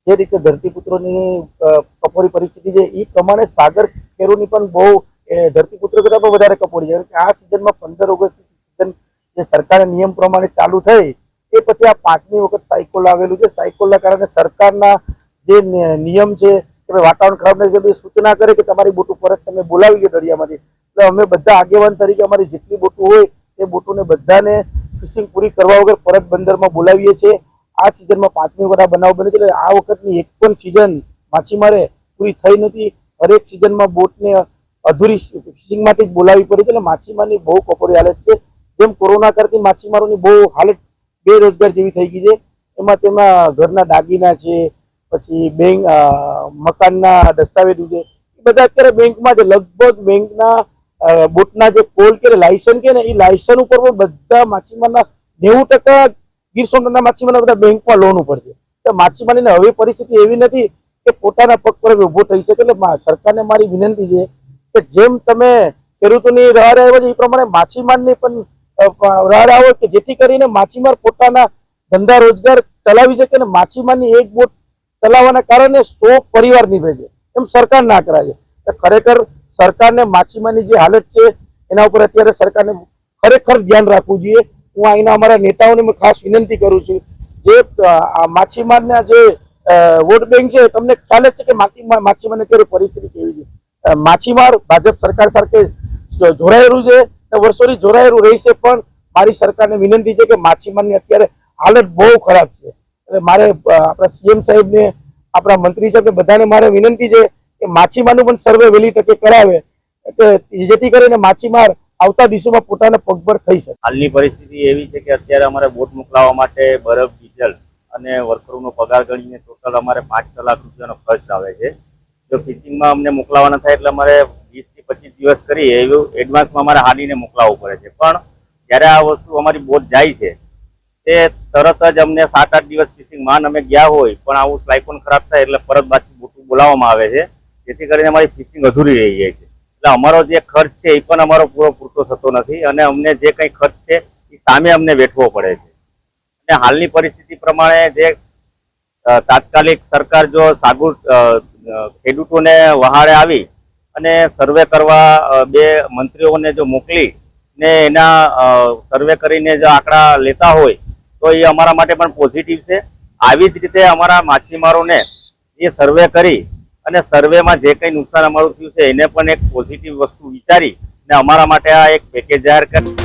જે રીતે ધરતીપુત્રોની કપોરી પરિસ્થિતિ છે એ પ્રમાણે સાગર ખેડૂની પણ બહુ ધરતીપુત્રો કરતા પણ વધારે કપોરી છે. આ સિઝનમાં 15 ઓગસ્ટ સિઝન જે સરકારના નિયમ પ્રમાણે ચાલુ થઈ એ પછી આ 5મી વખત સાયકોલ આવેલું છે. સાયકોલના કારણે સરકારના જે નિયમ છે કે વાતાવરણ ખરાબ નહીં છે સૂચના કરે કે તમારી બોટ પરત તમે બોલાવી લો દરિયામાંથી. એટલે અમે બધા આગેવાન તરીકે અમારી જેટલી બોટો હોય એ બોટોને બધાને ફિશિંગ પૂરી કરવા વગર પરત બંદરમાં બોલાવીએ છીએ. આ સિઝનમાં 5મી વખત આ બનાવ બને છે. એટલે આ વખતની એક પણ સિઝન માછીમારે પૂરી થઈ નથી. હરેક સિઝનમાં બોટને અધૂરી ફિશિંગ માટે જ બોલાવી પડી છે. એટલે માછીમારની બહુ કપોરી હાલત છે. જેમ કોરોના કરતી માછીમારોની બહુ હાલત બેરોજગાર જેવી થઈ ગઈ છે. એમાં તેમના ઘરના દાગીના છે, પછી બેંક મકાનના દસ્તાવેજો છે, એ બધા અત્યારે બેંકમાં છે. લગભગ બેંકના બોટના જે કોલ કે લાયસન્સ કે ને એ લાયસન્સ ઉપર પણ બધા માછીમારના 90% ગીર સોમનાથના માછીમારના બધા બેંકમાં લોન ઉપર છે. તો માછીમારીને હવે પરિસ્થિતિ એવી નથી કે પોતાના પગ પર ઉભો થઈ શકે. એટલે સરકારને મારી વિનંતી છે કે જેમ તમે ખેડૂતોની રાહ આવ્યો છે એ પ્રમાણે માછીમારની પણ રાહ આવો કે જેથી કરીને માછીમાર પોતાના ધંધા રોજગાર ચલાવી શકે અને માછીમારની એક બોટ ચલાવવાના કારણે 100 પરિવાર નીભે છે એમ સરકાર ના કરાય છે. ખરેખર સરકારને માછીમારની જે હાલત છે એના ઉપર અત્યારે સરકારને ખરેખર ધ્યાન રાખવું જોઈએ. હું અહીંના અમારા નેતાઓને ખાસ વિનંતી કરું છું. જે માછીમારના જે વોટ બેંક છે તમને ખ્યાલ જ છે કે માછીમારની અત્યારે પરિસ્થિતિ કેવી છે. માછીમાર ભાજપ સરકાર સાથે જોડાયેલું છે અને વર્ષોથી જોડાયેલું રહેશે. પણ મારી સરકારને વિનંતી છે કે માછીમારની અત્યારે હાલત બહુ ખરાબ છે. એટલે મારે આપણા સીએમ સાહેબને, આપણા મંત્રી સાહેબને બધાને મારે વિનંતી છે કે માછીમારનું પણ સર્વે વહેલી તકે કરાવે જેથી કરીને માછીમાર આવતા દિવસોમાં પોતાના પગભર થઈ શકે. હાલની પરિસ્થિતિ એવી છે કે અત્યારે અમારે બોટ મોકલાવવા માટે બરફ, ડીઝલ અને વર્કરોનો પગાર ગણીને ટોટલ અમારે 5-6 લાખ રૂપિયાનો ખર્ચ આવે છે. જો ફિશિંગમાં અમને મોકલાવાના થાય એટલે અમારે 20 થી 25 દિવસ કરી એવું એડવાન્સમાં અમારે હાડીને મોકલાવવું પડે છે. પણ જ્યારે આ વસ્તુ અમારી બોટ જાય છે તે તરત જ અમને 7-8 દિવસ ફિશિંગ માન અમે ગયા હોય પણ આવું સાયકોન ખરાબ થાય એટલે પરત પાછી બોટ બોલાવવામાં આવે છે. જેથી કરીને અમારી ફિશિંગ અધૂરી રહી જાય છે. એટલે અમારો જે ખર્ચ છે એ પણ અમારો પૂરતો થતો નથી અને અમને જે કંઈ ખર્ચ છે એ સામે અમને વેઠવો પડે છે. અને હાલની પરિસ્થિતિ પ્રમાણે જે તાત્કાલિક સરકાર જો સાગુ ખેડૂતોને વહારે આવી અને સર્વે કરવા 2 મંત્રીઓને જો મોકલી ને એના સર્વે કરીને જો આંકડા લેતા હોય તો એ અમારા માટે પણ પોઝિટિવ છે. આવી જ રીતે અમારા માછીમારોને એ સર્વે કરી અને સર્વેમાં જે કંઈ નુકસાન અમારું થયું છે એને પણ એક પોઝિટિવ વસ્તુ વિચારી ને અમારા માટે આ એક પેકેજ જાહેર કરી